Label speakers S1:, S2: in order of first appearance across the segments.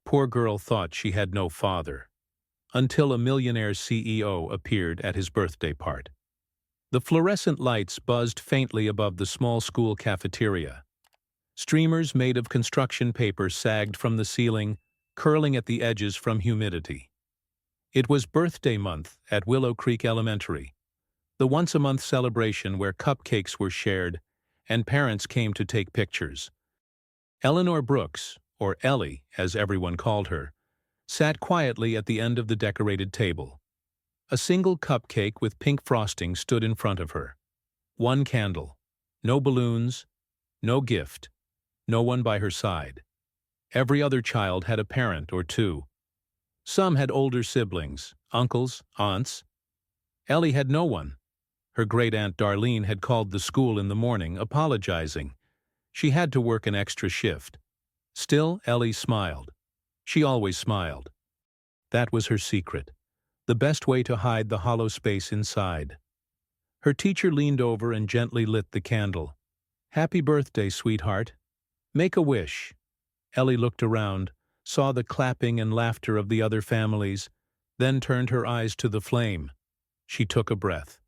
S1: Poor girl thought she had no father. Until a millionaire CEO appeared at his birthday party. The fluorescent lights buzzed faintly above the small school cafeteria. Streamers made of construction paper sagged from the ceiling, curling at the edges from humidity. It was birthday month at Willow Creek Elementary, the once-a-month celebration where cupcakes were shared and parents came to take pictures. Eleanor Brooks, or Ellie as everyone called her, sat quietly at the end of the decorated table. A single cupcake with pink frosting stood in front of her. One candle. No balloons. No gift. No one by her side. Every other child had a parent or two. Some had older siblings, uncles, aunts. Ellie had no one. Her great-aunt Darlene had called the school in the morning, apologizing. She had to work an extra shift. Still, Ellie smiled. She always smiled. That was her secret. The best way to hide the hollow space inside. Her teacher leaned over and gently lit the candle. "Happy birthday, sweetheart. Make a wish." Ellie looked around, saw the clapping and laughter of the other families, then turned her eyes to the flame. She took a breath.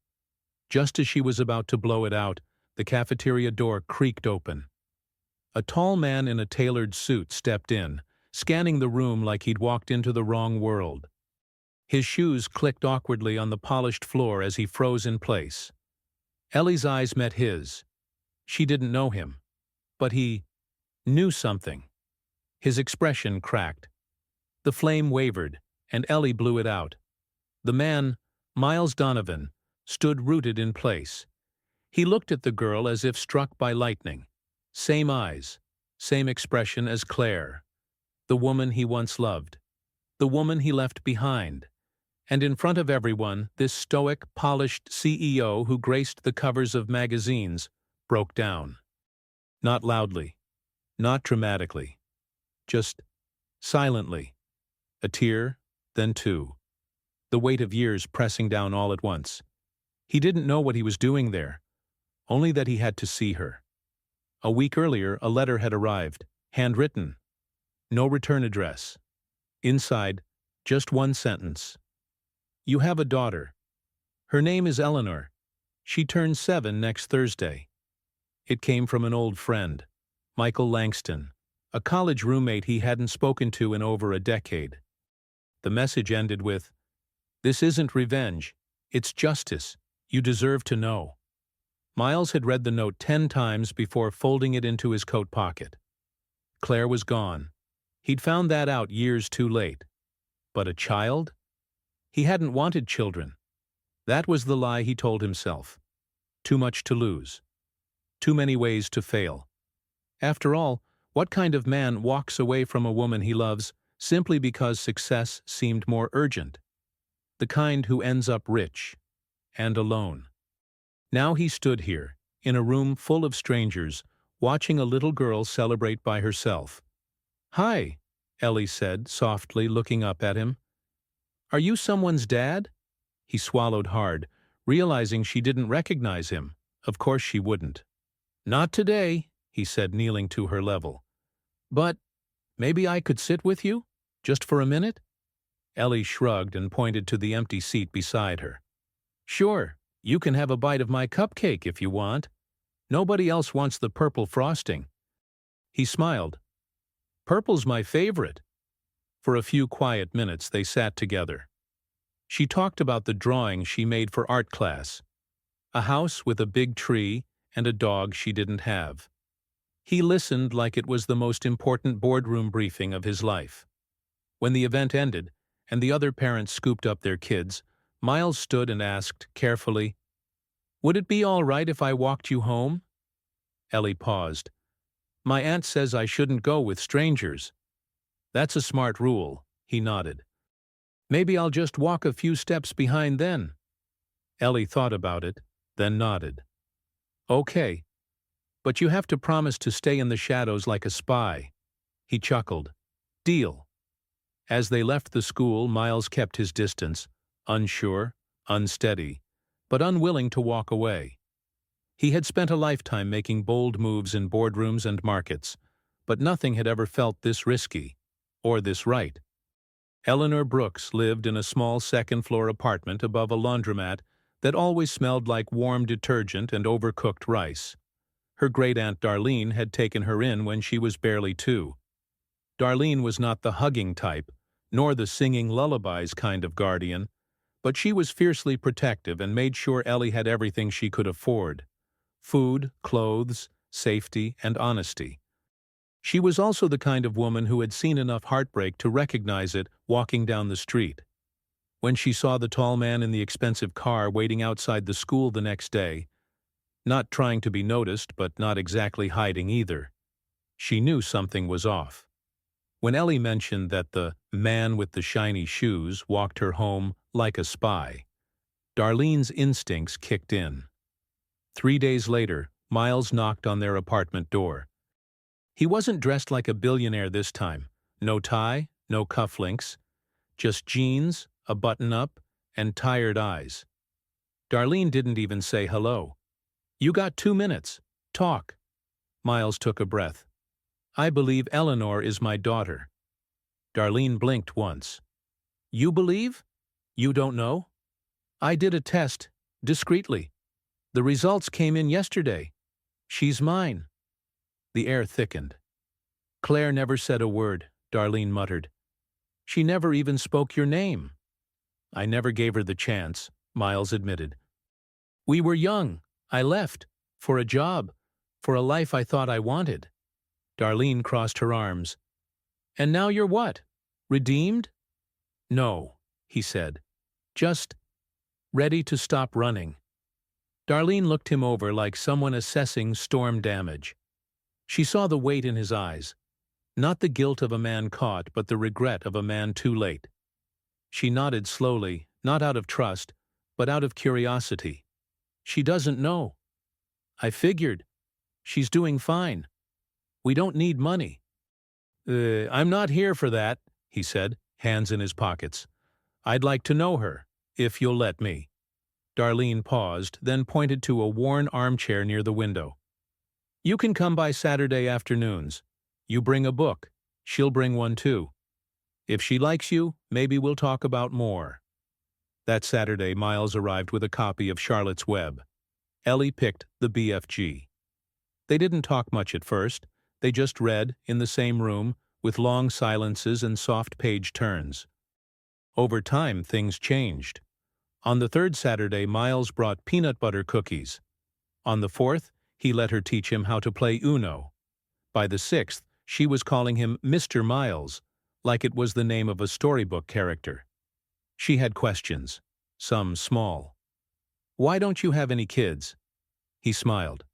S1: Just as she was about to blow it out, the cafeteria door creaked open. A tall man in a tailored suit stepped in, scanning the room like he'd walked into the wrong world. His shoes clicked awkwardly on the polished floor as he froze in place. Ellie's eyes met his. She didn't know him, but he knew something. His expression cracked. The flame wavered, and Ellie blew it out. The man, Miles Donovan, stood rooted in place. He looked at the girl as if struck by lightning. Same eyes, same expression as Claire. The woman he once loved. The woman he left behind. And in front of everyone, this stoic, polished CEO who graced the covers of magazines broke down. Not loudly, not dramatically, just silently. A tear, then two. The weight of years pressing down all at once. He didn't know what he was doing there, only that he had to see her. A week earlier, a letter had arrived, handwritten. No return address. Inside, just one sentence. "You have a daughter. Her name is Eleanor. She turns 7 next Thursday." It came from an old friend, Michael Langston, a college roommate he hadn't spoken to in over a decade. The message ended with, "This isn't revenge. It's justice. You deserve to know." Miles had read the note 10 times before folding it into his coat pocket. Claire was gone. He'd found that out years too late. But a child? He hadn't wanted children. That was the lie he told himself. Too much to lose. Too many ways to fail. After all, what kind of man walks away from a woman he loves simply because success seemed more urgent? The kind who ends up rich and alone. Now he stood here, in a room full of strangers, watching a little girl celebrate by herself. "Hi," Ellie said, softly looking up at him. "Are you someone's dad?" He swallowed hard, realizing she didn't recognize him. Of course she wouldn't. "Not today," he said, kneeling to her level. "But maybe I could sit with you? Just for a minute?" Ellie shrugged and pointed to the empty seat beside her. "Sure, you can have a bite of my cupcake if you want. Nobody else wants the purple frosting." He smiled. "Purple's my favorite." For a few quiet minutes they sat together. She talked about the drawing she made for art class. A house with a big tree and a dog she didn't have. He listened like it was the most important boardroom briefing of his life. When the event ended, and the other parents scooped up their kids, Miles stood and asked, carefully, "Would it be all right if I walked you home?" Ellie paused. "My aunt says I shouldn't go with strangers." "That's a smart rule," he nodded. "Maybe I'll just walk a few steps behind then." Ellie thought about it, then nodded. "Okay. But you have to promise to stay in the shadows like a spy." He chuckled. "Deal." As they left the school, Miles kept his distance, unsure, unsteady, but unwilling to walk away. He had spent a lifetime making bold moves in boardrooms and markets, but nothing had ever felt this risky, or this right. Eleanor Brooks lived in a small second-floor apartment above a laundromat that always smelled like warm detergent and overcooked rice. Her great-aunt Darlene had taken her in when she was barely 2. Darlene was not the hugging type, nor the singing lullabies kind of guardian, but she was fiercely protective and made sure Ellie had everything she could afford: food, clothes, safety, and honesty. She was also the kind of woman who had seen enough heartbreak to recognize it walking down the street. When she saw the tall man in the expensive car waiting outside the school the next day, not trying to be noticed but not exactly hiding either, she knew something was off. When Ellie mentioned that the man with the shiny shoes walked her home like a spy, Darlene's instincts kicked in. 3 days later, Miles knocked on their apartment door. He wasn't dressed like a billionaire this time. No tie, no cufflinks, just jeans, a button-up, and tired eyes. Darlene didn't even say hello. "You got 2 minutes. Talk." Miles took a breath. "I believe Eleanor is my daughter." Darlene blinked once. "You believe? You don't know? I did a test, discreetly. The results came in yesterday. She's mine." The air thickened. "Claire never said a word," Darlene muttered. "She never even spoke your name." "I never gave her the chance," Miles admitted. "We were young. I left. For a job. For a life I thought I wanted." Darlene crossed her arms. "And now you're what? Redeemed?" "No," he said. "Just ready to stop running." Darlene looked him over like someone assessing storm damage. She saw the weight in his eyes. Not the guilt of a man caught, but the regret of a man too late. She nodded slowly, not out of trust, but out of curiosity. "She doesn't know." "I figured. She's doing fine. We don't need money." I'm not here for that," he said, hands in his pockets. "I'd like to know her, if you'll let me." Darlene paused, then pointed to a worn armchair near the window. "You can come by Saturday afternoons. You bring a book. She'll bring one too. If she likes you, maybe we'll talk about more." That Saturday, Miles arrived with a copy of Charlotte's Web. Ellie picked the BFG. They didn't talk much at first. They just read, in the same room, with long silences and soft page turns. Over time, things changed. On the 3rd Saturday, Miles brought peanut butter cookies. On the 4th, he let her teach him how to play Uno. By the 6th, she was calling him Mr. Miles, like it was the name of a storybook character. She had questions, some small. "Why don't you have any kids?" He smiled.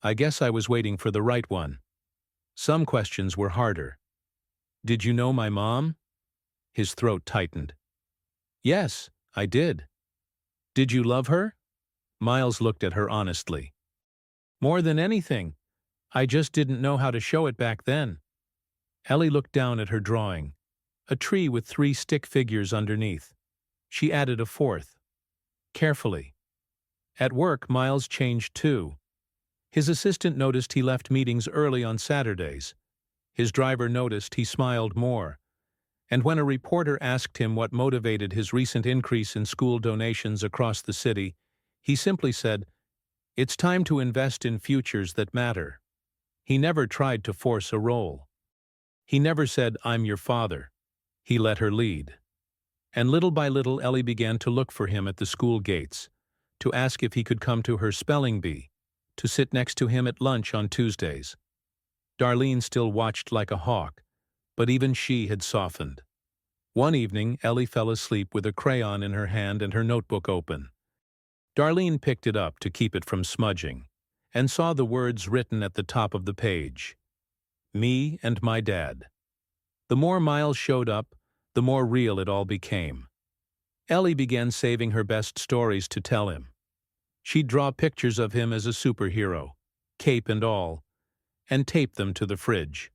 S1: "I guess I was waiting for the right one." Some questions were harder. "Did you know my mom?" His throat tightened. "Yes, I did." "Did you love her?" Miles looked at her honestly. "More than anything. I just didn't know how to show it back then." Ellie looked down at her drawing, a tree with 3 stick figures underneath. She added a 4th. Carefully. At work, Miles changed too. His assistant noticed he left meetings early on Saturdays. His driver noticed he smiled more. And when a reporter asked him what motivated his recent increase in school donations across the city, he simply said, "It's time to invest in futures that matter." He never tried to force a role. He never said, "I'm your father." He let her lead. And little by little, Ellie began to look for him at the school gates, to ask if he could come to her spelling bee, to sit next to him at lunch on Tuesdays. Darlene still watched like a hawk, but even she had softened. One evening, Ellie fell asleep with a crayon in her hand and her notebook open. Darlene picked it up to keep it from smudging, and saw the words written at the top of the page. "Me and my dad." The more Miles showed up, the more real it all became. Ellie began saving her best stories to tell him. She'd draw pictures of him as a superhero, cape and all, and tape them to the fridge.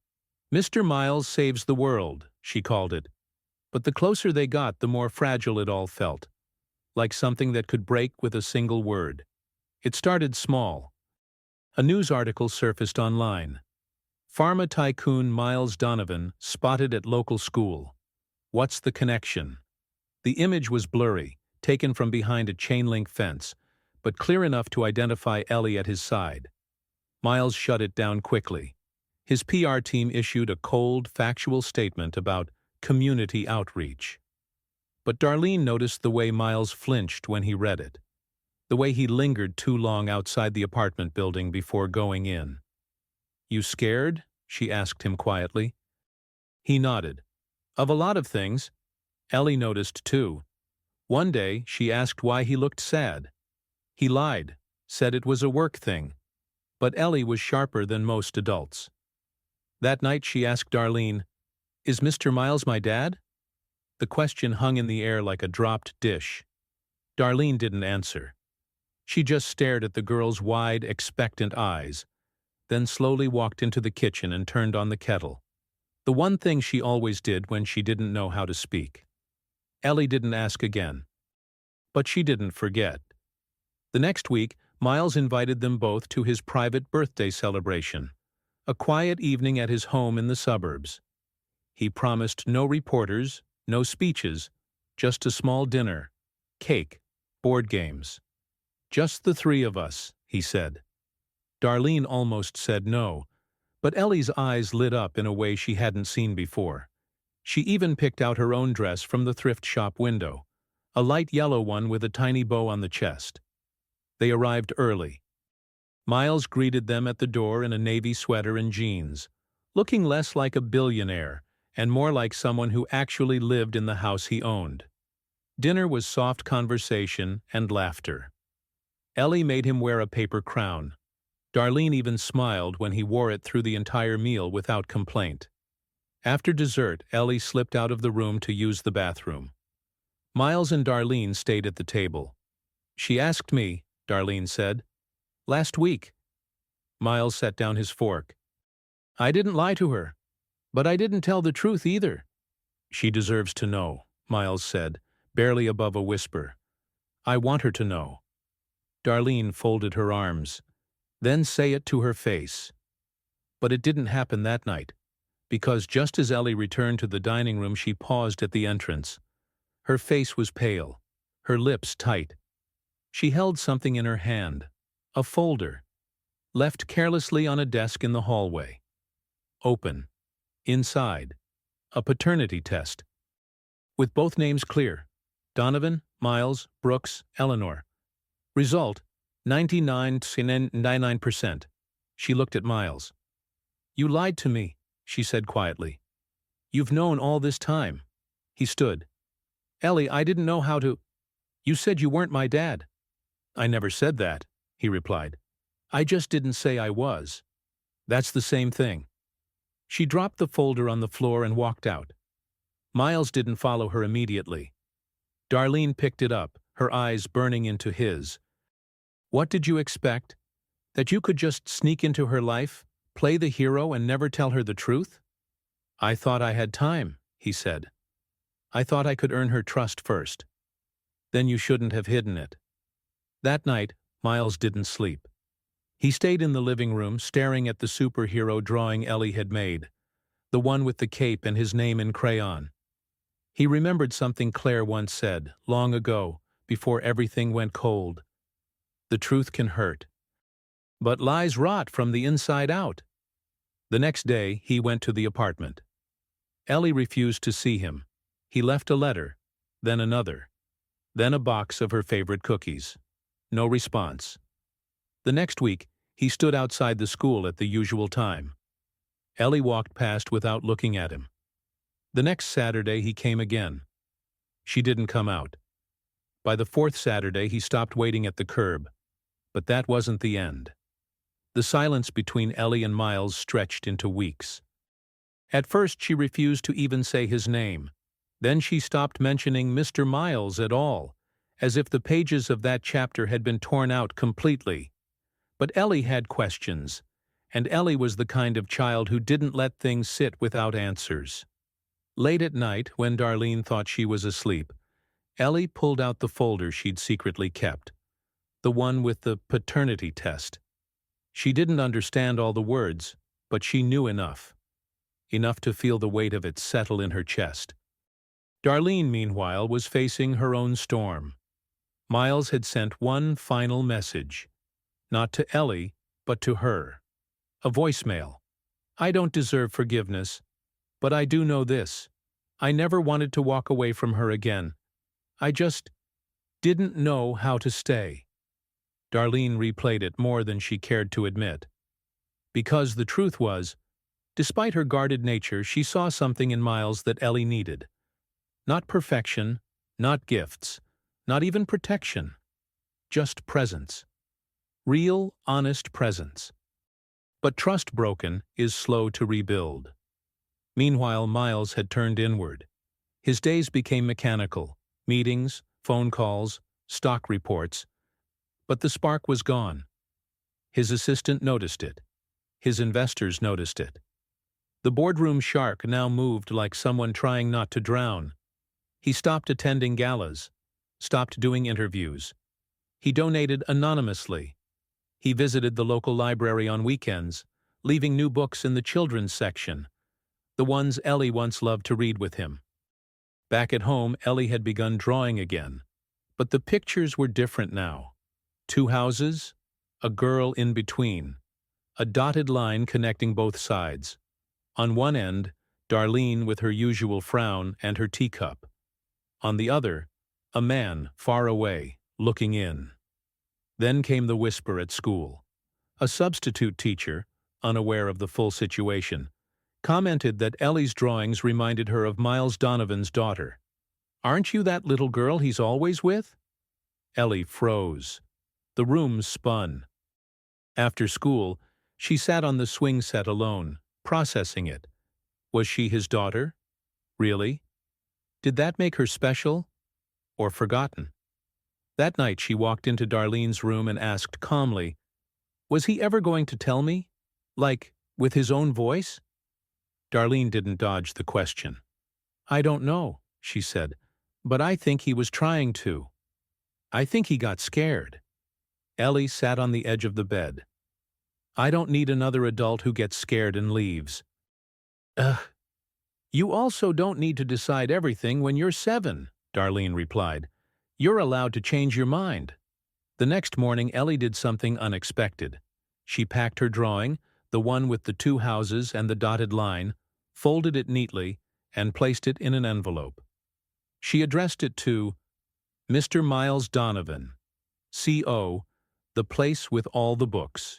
S1: "Mr. Miles saves the world," she called it. But the closer they got, the more fragile it all felt, like something that could break with a single word. It started small. A news article surfaced online. Pharma tycoon Miles Donovan spotted at local school. What's the connection? The image was blurry, taken from behind a chain-link fence, but clear enough to identify Ellie at his side. Miles shut it down quickly. His PR team issued a cold, factual statement about community outreach. But Darlene noticed the way Miles flinched when he read it, the way he lingered too long outside the apartment building before going in. "You scared?" she asked him quietly. He nodded. "Of a lot of things." Ellie noticed too. One day, she asked why he looked sad. He lied, said it was a work thing. But Ellie was sharper than most adults. That night she asked Darlene, "Is Mr. Miles my dad?" The question hung in the air like a dropped dish. Darlene didn't answer. She just stared at the girl's wide, expectant eyes, then slowly walked into the kitchen and turned on the kettle. The one thing she always did when she didn't know how to speak. Ellie didn't ask again. But she didn't forget. The next week, Miles invited them both to his private birthday celebration, a quiet evening at his home in the suburbs. He promised no reporters, no speeches, just a small dinner, cake, board games. "Just the three of us," he said. Darlene almost said no, but Ellie's eyes lit up in a way she hadn't seen before. She even picked out her own dress from the thrift shop window, a light yellow one with a tiny bow on the chest. They arrived early. Miles greeted them at the door in a navy sweater and jeans, looking less like a billionaire and more like someone who actually lived in the house he owned. Dinner was soft conversation and laughter. Ellie made him wear a paper crown. Darlene even smiled when he wore it through the entire meal without complaint. After dessert, Ellie slipped out of the room to use the bathroom. Miles and Darlene stayed at the table. "She asked me," Darlene said. "Last week." Miles set down his fork. "I didn't lie to her. But I didn't tell the truth either." "She deserves to know," Miles said, barely above a whisper. "I want her to know." Darlene folded her arms. "Then say it to her face." But it didn't happen that night, because just as Ellie returned to the dining room, she paused at the entrance. Her face was pale, her lips tight. She held something in her hand, a folder, left carelessly on a desk in the hallway. Open. Inside, a paternity test. With both names clear: Donovan, Miles, Brooks, Eleanor. Result: 99.99%. She looked at Miles. "You lied to me," she said quietly. "You've known all this time." He stood. "Ellie, I didn't know how to—" "You said you weren't my dad." "I never said that," he replied. "I just didn't say I was." "That's the same thing." She dropped the folder on the floor and walked out. Miles didn't follow her immediately. Darlene picked it up, her eyes burning into his. "What did you expect? That you could just sneak into her life, play the hero, and never tell her the truth?" "I thought I had time," he said. "I thought I could earn her trust first." "Then you shouldn't have hidden it." That night, Miles didn't sleep. He stayed in the living room, staring at the superhero drawing Ellie had made, the one with the cape and his name in crayon. He remembered something Claire once said, long ago, before everything went cold. "The truth can hurt. But lies rot from the inside out." The next day, he went to the apartment. Ellie refused to see him. He left a letter, then another, then a box of her favorite cookies. No response. The next week, he stood outside the school at the usual time. Ellie walked past without looking at him. The next Saturday, he came again. She didn't come out. By the fourth Saturday, he stopped waiting at the curb. But that wasn't the end. The silence between Ellie and Miles stretched into weeks. At first, she refused to even say his name. Then she stopped mentioning Mr. Miles at all, as if the pages of that chapter had been torn out completely. But Ellie had questions, and Ellie was the kind of child who didn't let things sit without answers. Late at night, when Darlene thought she was asleep, Ellie pulled out the folder she'd secretly kept, the one with the paternity test. She didn't understand all the words, but she knew enough. Enough to feel the weight of it settle in her chest. Darlene, meanwhile, was facing her own storm. Miles had sent one final message. Not to Ellie, but to her. A voicemail. I don't deserve forgiveness, but I do know this. I never wanted to walk away from her again. I just didn't know how to stay. Darlene replayed it more than she cared to admit. Because the truth was, despite her guarded nature, she saw something in Miles that Ellie needed. Not perfection, not gifts, not even protection. Just presence. Real, honest presence. But trust broken is slow to rebuild. Meanwhile, Miles had turned inward. His days became mechanical. Meetings, phone calls, stock reports. But the spark was gone. His assistant noticed it. His investors noticed it. The boardroom shark now moved like someone trying not to drown. He stopped attending galas, stopped doing interviews. He donated anonymously. He visited the local library on weekends, leaving new books in the children's section, the ones Ellie once loved to read with him. Back at home, Ellie had begun drawing again, but the pictures were different now. 2 houses, a girl in between, a dotted line connecting both sides. On one end, Darlene with her usual frown and her teacup. On the other, a man far away, looking in. Then came the whisper at school. A substitute teacher, unaware of the full situation, commented that Ellie's drawings reminded her of Miles Donovan's daughter. "Aren't you that little girl he's always with?" Ellie froze. The room spun. After school, she sat on the swing set alone, processing it. Was she his daughter? Really? Did that make her special? Or forgotten? That night she walked into Darlene's room and asked calmly, "Was he ever going to tell me? Like, with his own voice?" Darlene didn't dodge the question. "I don't know," she said, "but I think he was trying to. I think he got scared." Ellie sat on the edge of the bed. "I don't need another adult who gets scared and leaves." "Ugh. You also don't need to decide everything when you're 7, Darlene replied. "You're allowed to change your mind." The next morning, Ellie did something unexpected. She packed her drawing, the one with the 2 houses and the dotted line, folded it neatly, and placed it in an envelope. She addressed it to Mr. Miles Donovan, C.O., the place with all the books.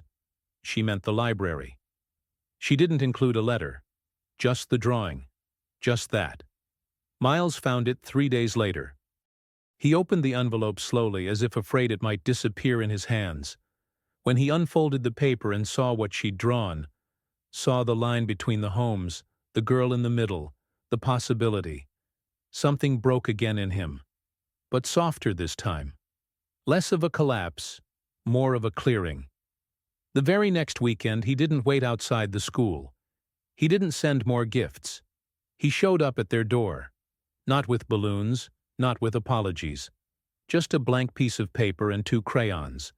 S1: She meant the library. She didn't include a letter, just the drawing, just that. Miles found it 3 days later. He opened the envelope slowly, as if afraid it might disappear in his hands. When he unfolded the paper and saw what she'd drawn, saw the line between the homes, the girl in the middle, the possibility, something broke again in him. But softer this time. Less of a collapse, more of a clearing. The very next weekend, he didn't wait outside the school. He didn't send more gifts. He showed up at their door. Not with balloons, not with apologies. Just a blank piece of paper and 2 crayons.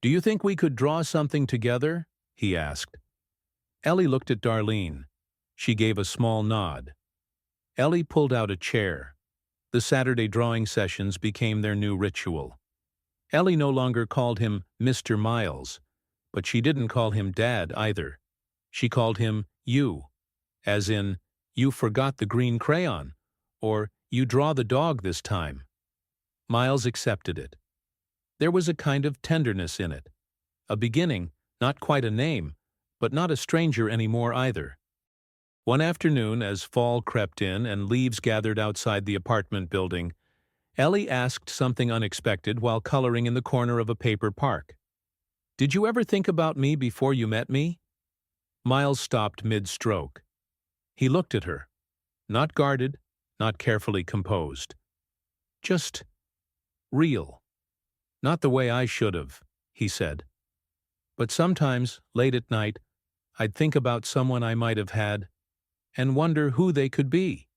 S1: "Do you think we could draw something together?" he asked. Ellie looked at Darlene. She gave a small nod. Ellie pulled out a chair. The Saturday drawing sessions became their new ritual. Ellie no longer called him Mr. Miles, but she didn't call him Dad either. She called him you, as in, "You forgot the green crayon," or "You draw the dog this time." Miles accepted it. There was a kind of tenderness in it. A beginning, not quite a name, but not a stranger anymore either. One afternoon, as fall crept in and leaves gathered outside the apartment building, Ellie asked something unexpected while coloring in the corner of a paper park. "Did you ever think about me before you met me?" Miles stopped mid-stroke. He looked at her. Not guarded, not carefully composed. Just real. "Not the way I should have," he said. "But sometimes, late at night, I'd think about someone I might have had and wonder who they could be.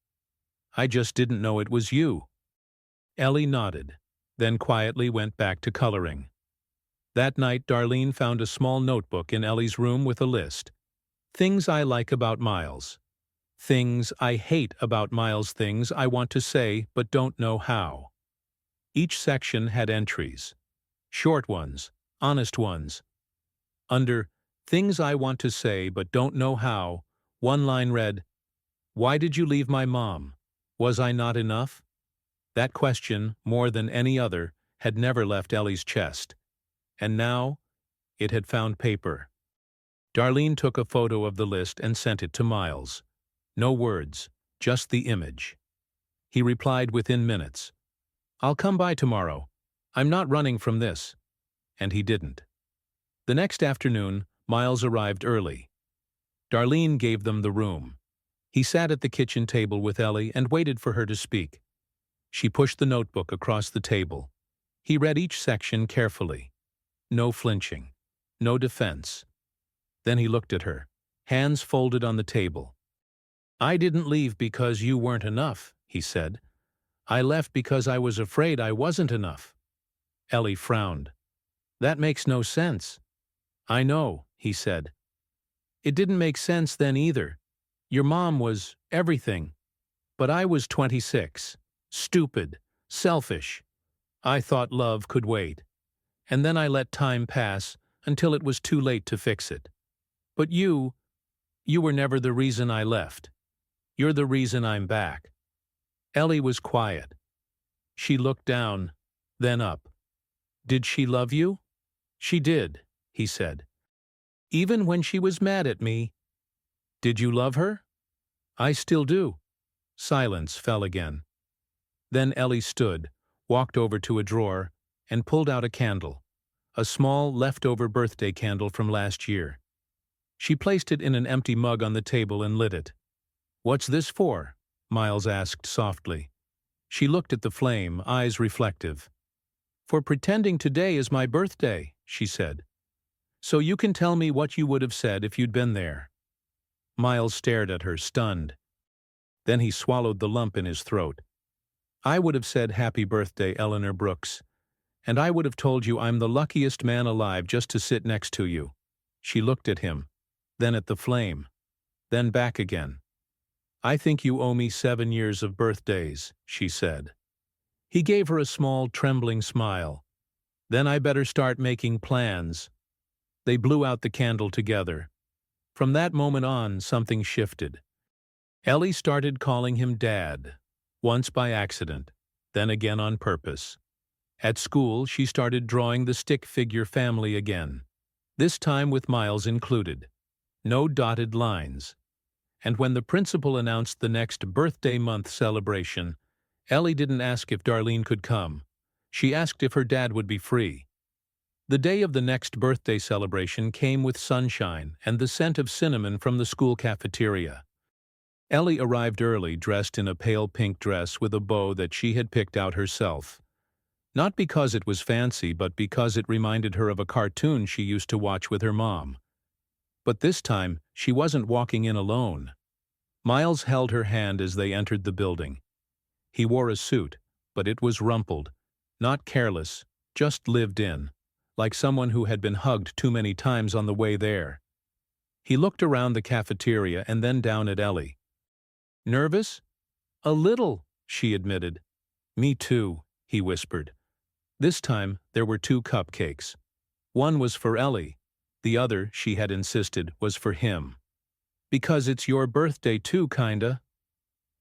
S1: I just didn't know it was you." Ellie nodded, then quietly went back to coloring. That night, Darlene found a small notebook in Ellie's room with a list. Things I like about Miles. Things I hate about Miles. Things I want to say but don't know how. Each section had entries. Short ones, honest ones. Under Things I want to say but don't know how, one line read, "Why did you leave my mom? Was I not enough?" That question, more than any other, had never left Ellie's chest. And now, it had found paper. Darlene took a photo of the list and sent it to Miles. No words, just the image. He replied within minutes. "I'll come by tomorrow. I'm not running from this." And he didn't. The next afternoon, Miles arrived early. Darlene gave them the room. He sat at the kitchen table with Ellie and waited for her to speak. She pushed the notebook across the table. He read each section carefully. No flinching. No defense. Then he looked at her, hands folded on the table. "I didn't leave because you weren't enough," he said. "I left because I was afraid I wasn't enough." Ellie frowned. "That makes no sense." "I know," he said. "It didn't make sense then either. Your mom was everything. But I was 26. Stupid. Selfish. I thought love could wait. And then I let time pass until it was too late to fix it. But you were never the reason I left. You're the reason I'm back." Ellie was quiet. She looked down, then up. "Did she love you?" "She did," he said. "Even when she was mad at me." "Did you love her?" "I still do." Silence fell again. Then Ellie stood, walked over to a drawer, and pulled out a candle, a small leftover birthday candle from last year. She placed it in an empty mug on the table and lit it. "What's this for?" Miles asked softly. She looked at the flame, eyes reflective. "For pretending today is my birthday," she said. "So you can tell me what you would have said if you'd been there." Miles stared at her, stunned. Then he swallowed the lump in his throat. "I would have said happy birthday, Eleanor Brooks. And I would have told you I'm the luckiest man alive just to sit next to you." She looked at him, then at the flame, then back again. "I think you owe me 7 years of birthdays," she said. He gave her a small, trembling smile. "Then I better start making plans." They blew out the candle together. From that moment on, something shifted. Ellie started calling him Dad, once by accident, then again on purpose. At school, she started drawing the stick figure family again, this time with Miles included. No dotted lines. And when the principal announced the next birthday month celebration, Ellie didn't ask if Darlene could come. She asked if her dad would be free. The day of the next birthday celebration came with sunshine and the scent of cinnamon from the school cafeteria. Ellie arrived early, dressed in a pale pink dress with a bow that she had picked out herself. Not because it was fancy, but because it reminded her of a cartoon she used to watch with her mom. But this time, she wasn't walking in alone. Miles held her hand as they entered the building. He wore a suit, but it was rumpled, not careless, just lived in, like someone who had been hugged too many times on the way there. He looked around the cafeteria and then down at Ellie. "Nervous?" "A little," she admitted. "Me too," he whispered. This time, there were 2 cupcakes. One was for Ellie. The other, she had insisted, was for him. "Because it's your birthday too, kinda."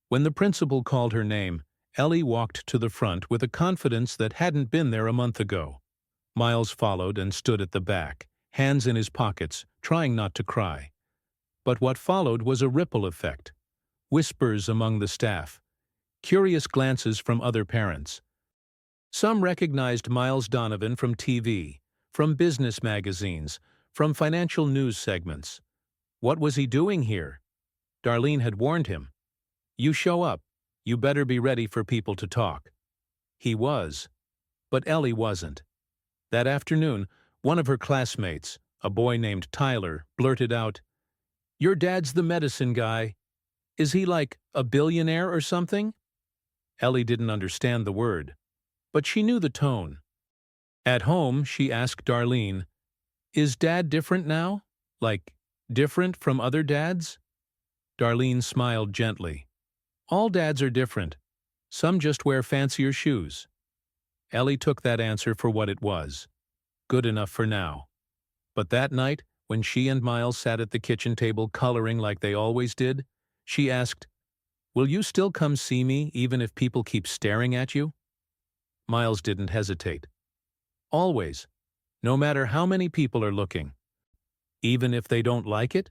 S1: When the principal called her name, Ellie walked to the front with a confidence that hadn't been there a month ago. Miles followed and stood at the back, hands in his pockets, trying not to cry. But what followed was a ripple effect. Whispers among the staff. Curious glances from other parents. Some recognized Miles Donovan from TV, from business magazines, from financial news segments. What was he doing here? Darlene had warned him. "You show up. You better be ready for people to talk." He was. But Ellie wasn't. That afternoon, one of her classmates, a boy named Tyler, blurted out, "Your dad's the medicine guy. Is he like a billionaire or something?" Ellie didn't understand the word, but she knew the tone. At home, she asked Darlene, "Is Dad different now? Like, Different from other dads? Darlene smiled gently. All dads are different. Some just wear fancier shoes. Ellie took that answer for what it was. Good enough for now. But that night, when she and Miles sat at the kitchen table coloring like they always did, she asked, "Will you still come see me even if people keep staring at you?" Miles didn't hesitate. Always. No matter how many people are looking. Even if they don't like it?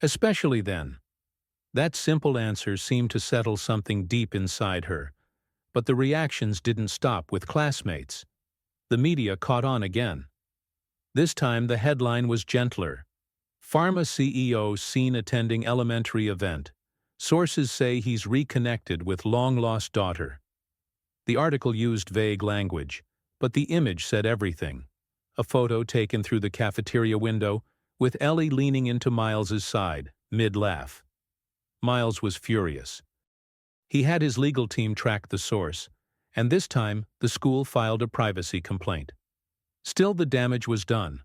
S1: Especially then. That simple answer seemed to settle something deep inside her. But the reactions didn't stop with classmates. The media caught on again. This time the headline was gentler. Pharma CEO seen attending elementary event. Sources say he's reconnected with long-lost daughter. The article used vague language, but the image said everything. A photo taken through the cafeteria window, with Ellie leaning into Miles's side, mid-laugh. Miles was furious. He had his legal team track the source, and this time the school filed a privacy complaint. Still, the damage was done.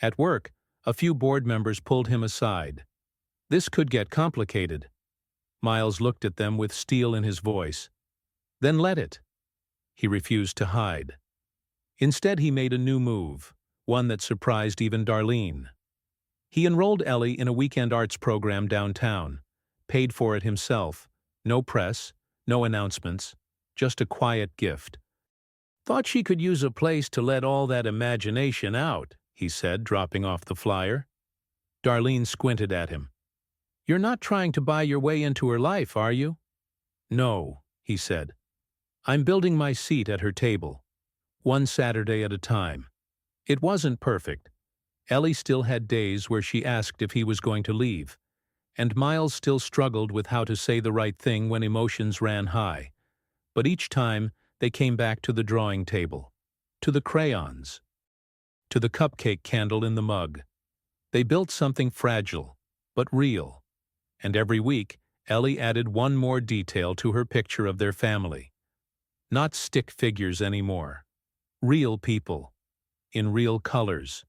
S1: At work, a few board members pulled him aside. This could get complicated. Miles looked at them with steel in his voice. Then let it. He refused to hide. Instead, he made a new move, one that surprised even Darlene. He enrolled Ellie in a weekend arts program downtown, paid for it himself. No press, no announcements, just a quiet gift. "Thought she could use a place to let all that imagination out," he said, dropping off the flyer. Darlene squinted at him. "You're not trying to buy your way into her life, are you?" "No," he said. "I'm building my seat at her table, one Saturday at a time." It wasn't perfect. Ellie still had days where she asked if he was going to leave, and Miles still struggled with how to say the right thing when emotions ran high. But each time, they came back to the drawing table, to the crayons, to the cupcake candle in the mug. They built something fragile, but real. And every week, Ellie added one more detail to her picture of their family. Not stick figures anymore. Real people. In real colors.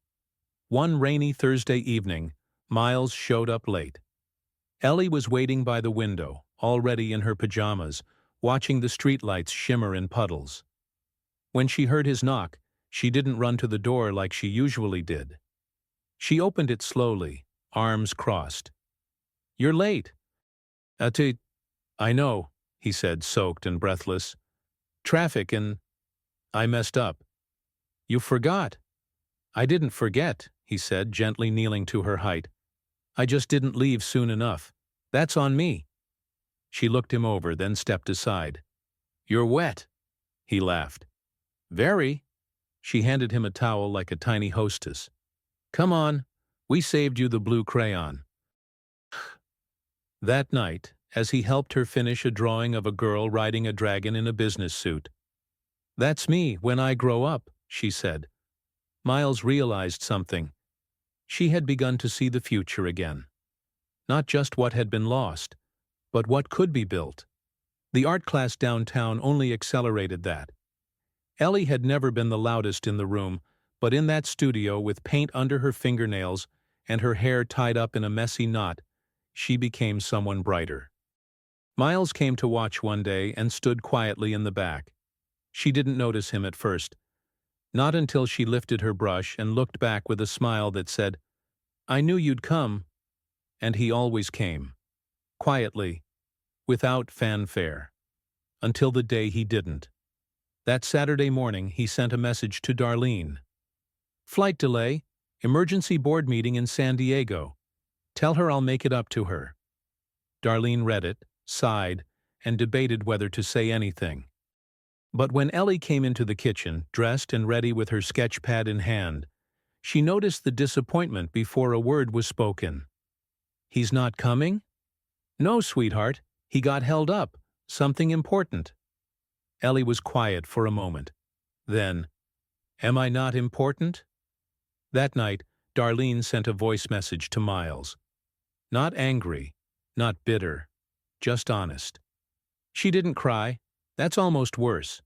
S1: One rainy Thursday evening, Miles showed up late. Ellie was waiting by the window, already in her pajamas, watching the streetlights shimmer in puddles. When she heard his knock, she didn't run to the door like she usually did. She opened it slowly, arms crossed. "You're late." I know," he said, soaked and breathless. "Traffic and I messed up." "You forgot." "I didn't forget," he said, gently kneeling to her height. "I just didn't leave soon enough. That's on me." She looked him over, then stepped aside. "You're wet." He laughed. "Very." She handed him a towel like a tiny hostess. "Come on, we saved you the blue crayon." That night, as he helped her finish a drawing of a girl riding a dragon in a business suit. "That's me when I grow up," she said. Miles realized something. She had begun to see the future again. Not just what had been lost, but what could be built. The art class downtown only accelerated that. Ellie had never been the loudest in the room, but in that studio with paint under her fingernails and her hair tied up in a messy knot, she became someone brighter. Miles came to watch one day and stood quietly in the back. She didn't notice him at first. Not until she lifted her brush and looked back with a smile that said, "I knew you'd come." And he always came. Quietly, without fanfare. Until the day he didn't. That Saturday morning, he sent a message to Darlene. "Flight delay, emergency board meeting in San Diego. Tell her I'll make it up to her." Darlene read it, sighed, and debated whether to say anything. But when Ellie came into the kitchen, dressed and ready with her sketch pad in hand, she noticed the disappointment before a word was spoken. "He's not coming?" "No, sweetheart. He got held up. Something important." Ellie was quiet for a moment. Then, "Am I not important?" That night, Darlene sent a voice message to Miles. Not angry, not bitter, just honest. She didn't cry. That's almost worse.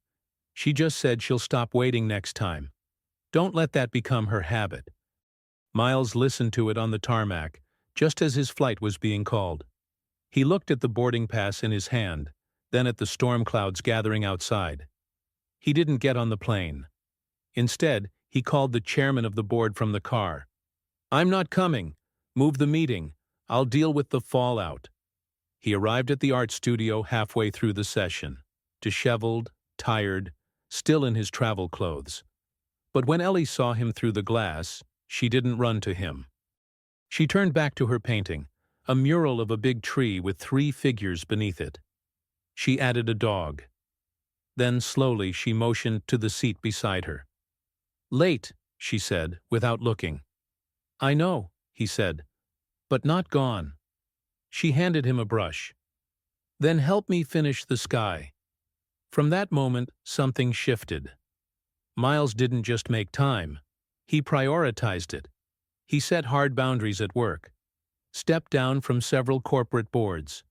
S1: She just said she'll stop waiting next time. Don't let that become her habit. Miles listened to it on the tarmac, just as his flight was being called. He looked at the boarding pass in his hand, then at the storm clouds gathering outside. He didn't get on the plane. Instead, he called the chairman of the board from the car. "I'm not coming. Move the meeting. I'll deal with the fallout." He arrived at the art studio halfway through the session, disheveled, tired, still in his travel clothes. But when Ellie saw him through the glass, she didn't run to him. She turned back to her painting, a mural of a big tree with 3 figures beneath it. She added a dog. Then slowly she motioned to the seat beside her. "Late," she said, without looking. "I know," he said, "but not gone." She handed him a brush. "Then help me finish the sky." From that moment, something shifted. Miles didn't just make time. He prioritized it. He set hard boundaries at work, stepped down from several corporate boards.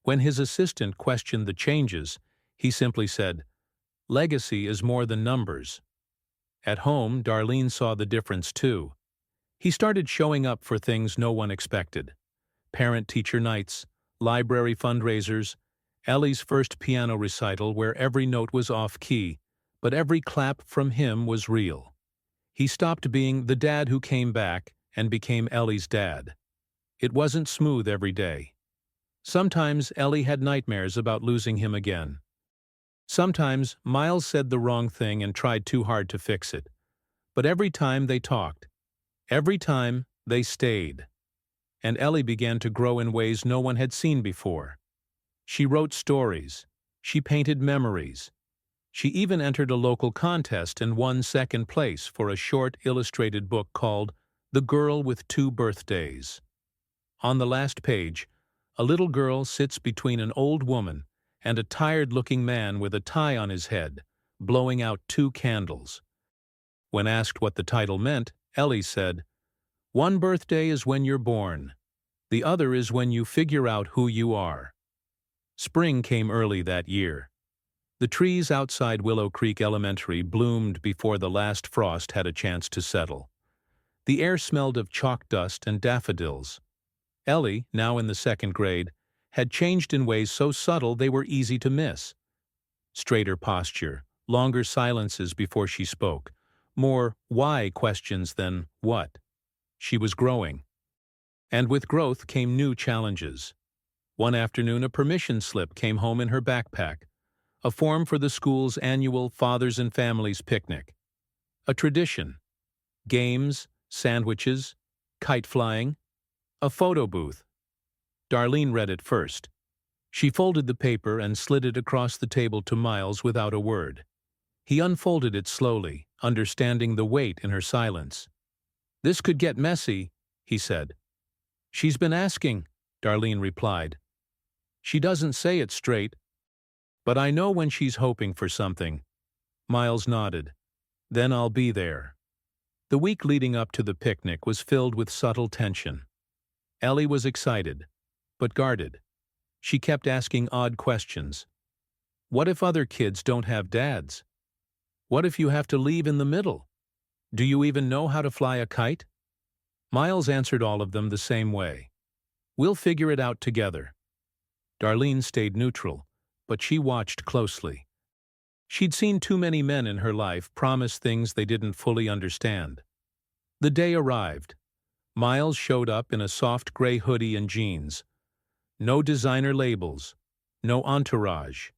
S1: When his assistant questioned the changes, he simply said, "Legacy is more than numbers." At home, Darlene saw the difference too. He started showing up for things no one expected. Parent-teacher nights, library fundraisers, Ellie's first piano recital where every note was off-key, but every clap from him was real. He stopped being the dad who came back and became Ellie's dad. It wasn't smooth every day. Sometimes Ellie had nightmares about losing him again. Sometimes Miles said the wrong thing and tried too hard to fix it. But every time they talked, every time they stayed. And Ellie began to grow in ways no one had seen before. She wrote stories. She painted memories. She even entered a local contest and won second place for a short illustrated book called The Girl with Two Birthdays. On the last page, a little girl sits between an old woman and a tired-looking man with a tie on his head, blowing out 2 candles. When asked what the title meant, Ellie said, "One birthday is when you're born. The other is when you figure out who you are." Spring came early that year. The trees outside Willow Creek Elementary bloomed before the last frost had a chance to settle. The air smelled of chalk dust and daffodils. Ellie, now in the 2nd grade, had changed in ways so subtle they were easy to miss. Straighter posture, longer silences before she spoke, more why questions than what. She was growing. And with growth came new challenges. One afternoon a permission slip came home in her backpack, a form for the school's annual Fathers and Families picnic. A tradition. Games, sandwiches, kite flying, a photo booth. Darlene read it first. She folded the paper and slid it across the table to Miles without a word. He unfolded it slowly, understanding the weight in her silence. "This could get messy," he said. "She's been asking," Darlene replied. "She doesn't say it straight. But I know when she's hoping for something." Miles nodded. "Then I'll be there." The week leading up to the picnic was filled with subtle tension. Ellie was excited, but guarded. She kept asking odd questions. What if other kids don't have dads? What if you have to leave in the middle? Do you even know how to fly a kite? Miles answered all of them the same way. "We'll figure it out together." Darlene stayed neutral, but she watched closely. She'd seen too many men in her life promise things they didn't fully understand. The day arrived. Miles showed up in a soft gray hoodie and jeans. No designer labels, no entourage,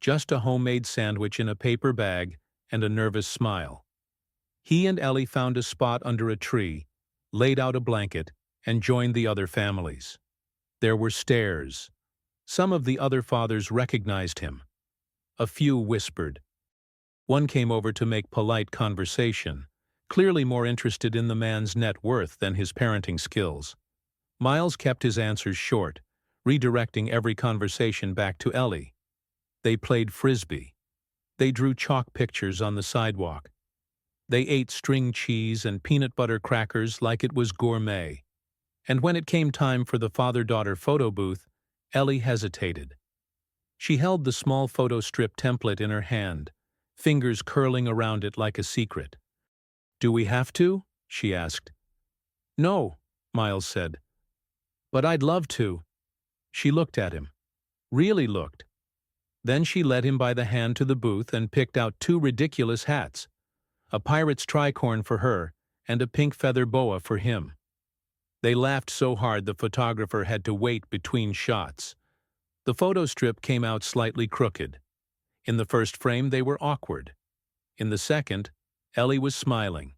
S1: just a homemade sandwich in a paper bag and a nervous smile. He and Ellie found a spot under a tree, laid out a blanket, and joined the other families. There were stares. Some of the other fathers recognized him. A few whispered. One came over to make polite conversation, clearly more interested in the man's net worth than his parenting skills. Miles kept his answers short, redirecting every conversation back to Ellie. They played frisbee. They drew chalk pictures on the sidewalk. They ate string cheese and peanut butter crackers like it was gourmet. And when it came time for the father-daughter photo booth, Ellie hesitated. She held the small photo strip template in her hand, fingers curling around it like a secret. "Do we have to?" she asked. "No," Miles said, "but I'd love to." She looked at him. Really looked. Then she led him by the hand to the booth and picked out two ridiculous hats, a pirate's tricorn for her and a pink feather boa for him. They laughed so hard the photographer had to wait between shots. The photo strip came out slightly crooked. In the first frame they were awkward. In the second, Ellie was smiling.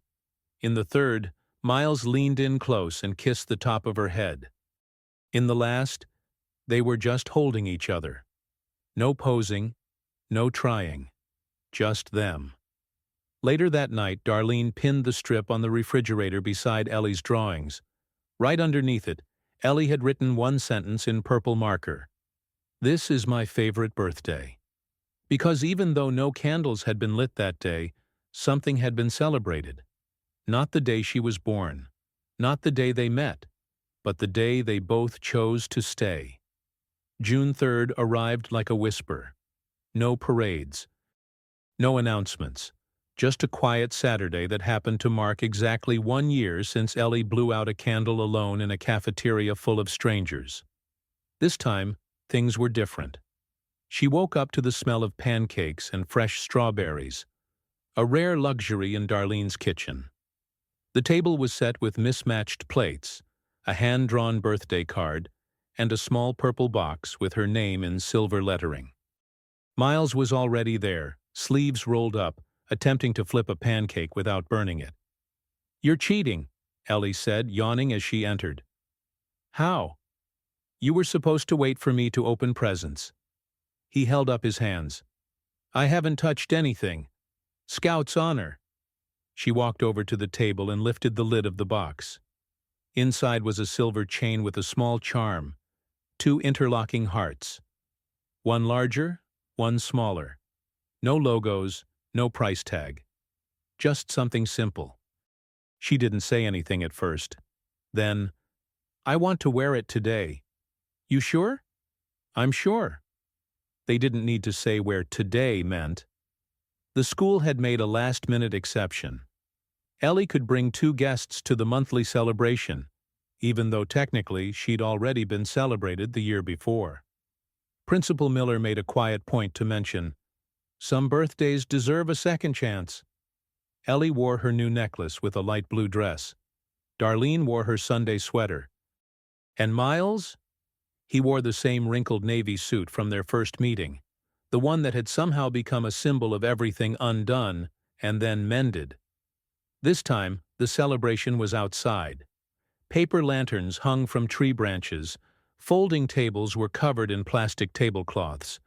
S1: In the third, Miles leaned in close and kissed the top of her head. In the last, they were just holding each other. No posing, no trying. Just them. Later that night, Darlene pinned the strip on the refrigerator beside Ellie's drawings. Right underneath it, Ellie had written one sentence in purple marker. "This is my favorite birthday." Because even though no candles had been lit that day, something had been celebrated. Not the day she was born, not the day they met, but the day they both chose to stay. June 3rd arrived like a whisper. No parades, no announcements, just a quiet Saturday that happened to mark exactly 1 year since Ellie blew out a candle alone in a cafeteria full of strangers. This time, things were different. She woke up to the smell of pancakes and fresh strawberries, a rare luxury in Darlene's kitchen. The table was set with mismatched plates, a hand-drawn birthday card, and a small purple box with her name in silver lettering. Miles was already there, sleeves rolled up, attempting to flip a pancake without burning it. "You're cheating," Ellie said, yawning as she entered. "How?" "You were supposed to wait for me to open presents." He held up his hands. "I haven't touched anything. Scout's honor." She walked over to the table and lifted the lid of the box. Inside was a silver chain with a small charm, 2 interlocking hearts. One larger, one smaller. No logos, no price tag. Just something simple. She didn't say anything at first. Then, "I want to wear it today." "You sure?" "I'm sure." They didn't need to say where today meant. The school had made a last-minute exception. Ellie could bring 2 guests to the monthly celebration, even though technically she'd already been celebrated the year before. Principal Miller made a quiet point to mention, "Some birthdays deserve a second chance." Ellie wore her new necklace with a light blue dress. Darlene wore her Sunday sweater. And Miles? He wore the same wrinkled navy suit from their first meeting, the one that had somehow become a symbol of everything undone and then mended. This time, the celebration was outside. Paper lanterns hung from tree branches. Folding tables were covered in plastic tablecloths.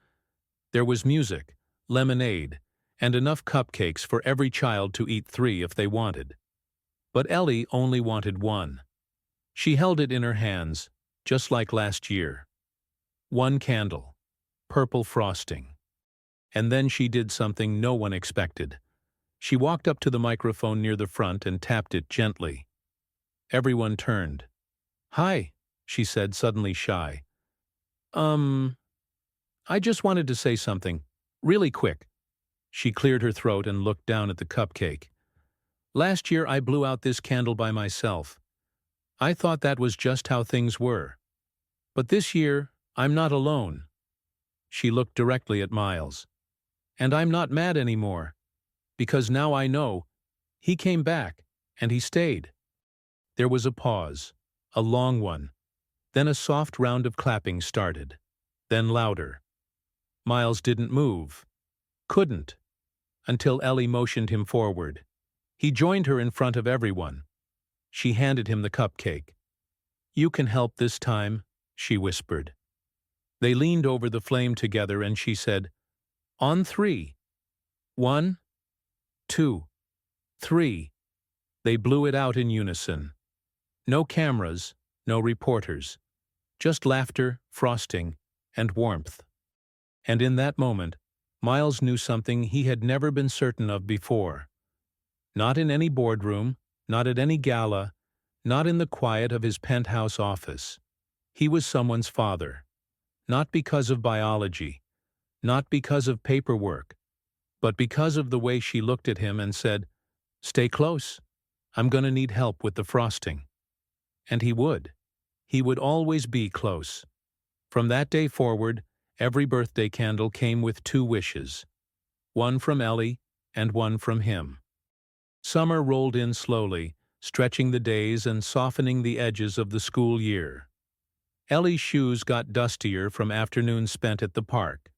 S1: There was music, lemonade, and enough cupcakes for every child to eat 3 if they wanted. But Ellie only wanted 1. She held it in her hands, just like last year. 1 candle, purple frosting. And then she did something no one expected. She walked up to the microphone near the front and tapped it gently. Everyone turned. "Hi," she said, suddenly shy. I just wanted to say something, really quick." She cleared her throat and looked down at the cupcake. "Last year I blew out this candle by myself. I thought that was just how things were. But this year, I'm not alone." She looked directly at Miles. "And I'm not mad anymore, because now I know he came back, and he stayed." There was a pause, a long one. Then a soft round of clapping started. Then louder. Miles didn't move. Couldn't. Until Ellie motioned him forward. He joined her in front of everyone. She handed him the cupcake. "You can help this time," she whispered. They leaned over the flame together and she said, "On 3. 1, 2, 3. They blew it out in unison. No cameras, no reporters. Just laughter, frosting, and warmth. And in that moment, Miles knew something he had never been certain of before. Not in any boardroom, not at any gala, not in the quiet of his penthouse office. He was someone's father. Not because of biology, not because of paperwork, but because of the way she looked at him and said, "Stay close. I'm going to need help with the frosting." And he would. He would always be close. From that day forward, every birthday candle came with two wishes. One from Ellie and one from him. Summer rolled in slowly, stretching the days and softening the edges of the school year. Ellie's shoes got dustier from afternoons spent at the park.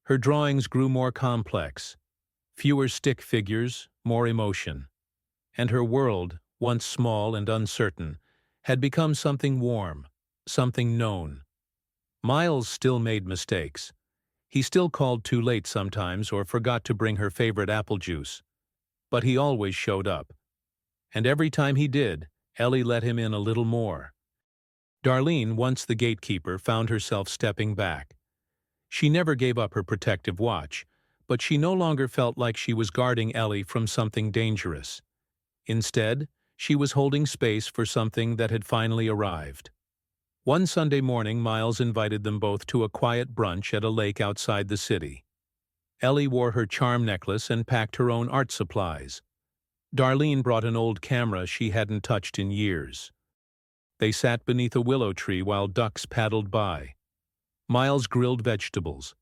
S1: Her drawings grew more complex. Fewer stick figures, more emotion. And her world, once small and uncertain, had become something warm, something known. Miles still made mistakes. He still called too late sometimes or forgot to bring her favorite apple juice. But he always showed up. And every time he did, Ellie let him in a little more. Darlene, once the gatekeeper, found herself stepping back. She never gave up her protective watch, but she no longer felt like she was guarding Ellie from something dangerous. Instead, she was holding space for something that had finally arrived. One Sunday morning, Miles invited them both to a quiet brunch at a lake outside the city. Ellie wore her charm necklace and packed her own art supplies. Darlene brought an old camera she hadn't touched in years. They sat beneath a willow tree while ducks paddled by. Miles grilled vegetables.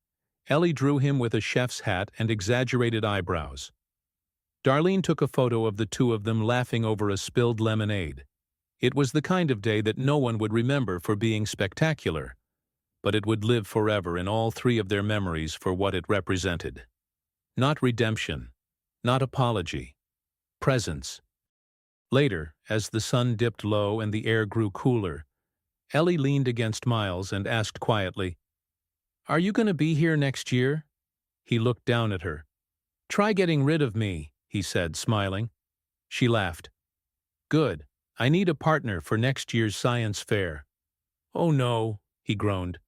S1: Ellie drew him with a chef's hat and exaggerated eyebrows. Darlene took a photo of the two of them laughing over a spilled lemonade. It was the kind of day that no one would remember for being spectacular, but it would live forever in all three of their memories for what it represented. Not redemption, not apology, presence. Later, as the sun dipped low and the air grew cooler, Ellie leaned against Miles and asked quietly, "Are you going to be here next year?" He looked down at her. "Try getting rid of me," he said, smiling. She laughed. "Good. I need a partner for next year's science fair." "Oh no," he groaned.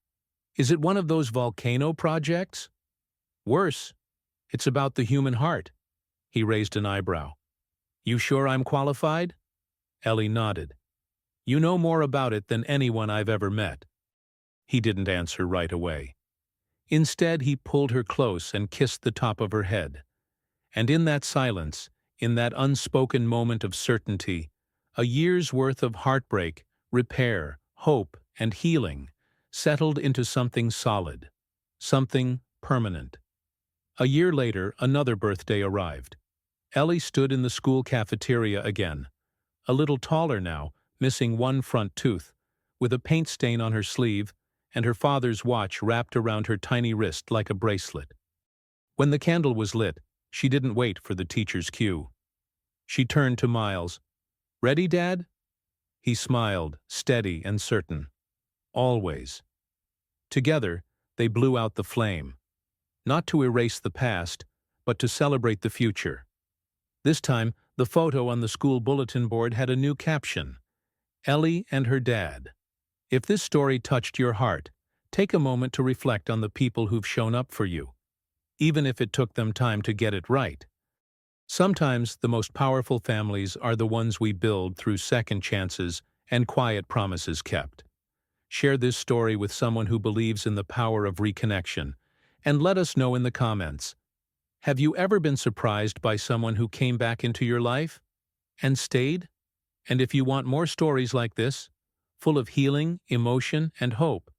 S1: "Is it one of those volcano projects?" "Worse. It's about the human heart." He raised an eyebrow. "You sure I'm qualified?" Ellie nodded. "You know more about it than anyone I've ever met." He didn't answer right away. Instead, he pulled her close and kissed the top of her head. And in that silence, in that unspoken moment of certainty, a year's worth of heartbreak, repair, hope, and healing settled into something solid, something permanent. A year later, another birthday arrived. Ellie stood in the school cafeteria again, a little taller now, missing one front tooth, with a paint stain on her sleeve and her father's watch wrapped around her tiny wrist like a bracelet. When the candle was lit, she didn't wait for the teacher's cue. She turned to Miles. "Ready, Dad?" He smiled, steady and certain. Always. Together, they blew out the flame. Not to erase the past, but to celebrate the future. This time, the photo on the school bulletin board had a new caption: Ellie and her dad. If this story touched your heart, take a moment to reflect on the people who've shown up for you, even if it took them time to get it right. Sometimes the most powerful families are the ones we build through second chances and quiet promises kept. Share this story with someone who believes in the power of reconnection, and let us know in the comments. Have you ever been surprised by someone who came back into your life and stayed? And if you want more stories like this, full of healing, emotion, and hope,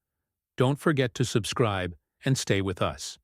S1: don't forget to subscribe and stay with us.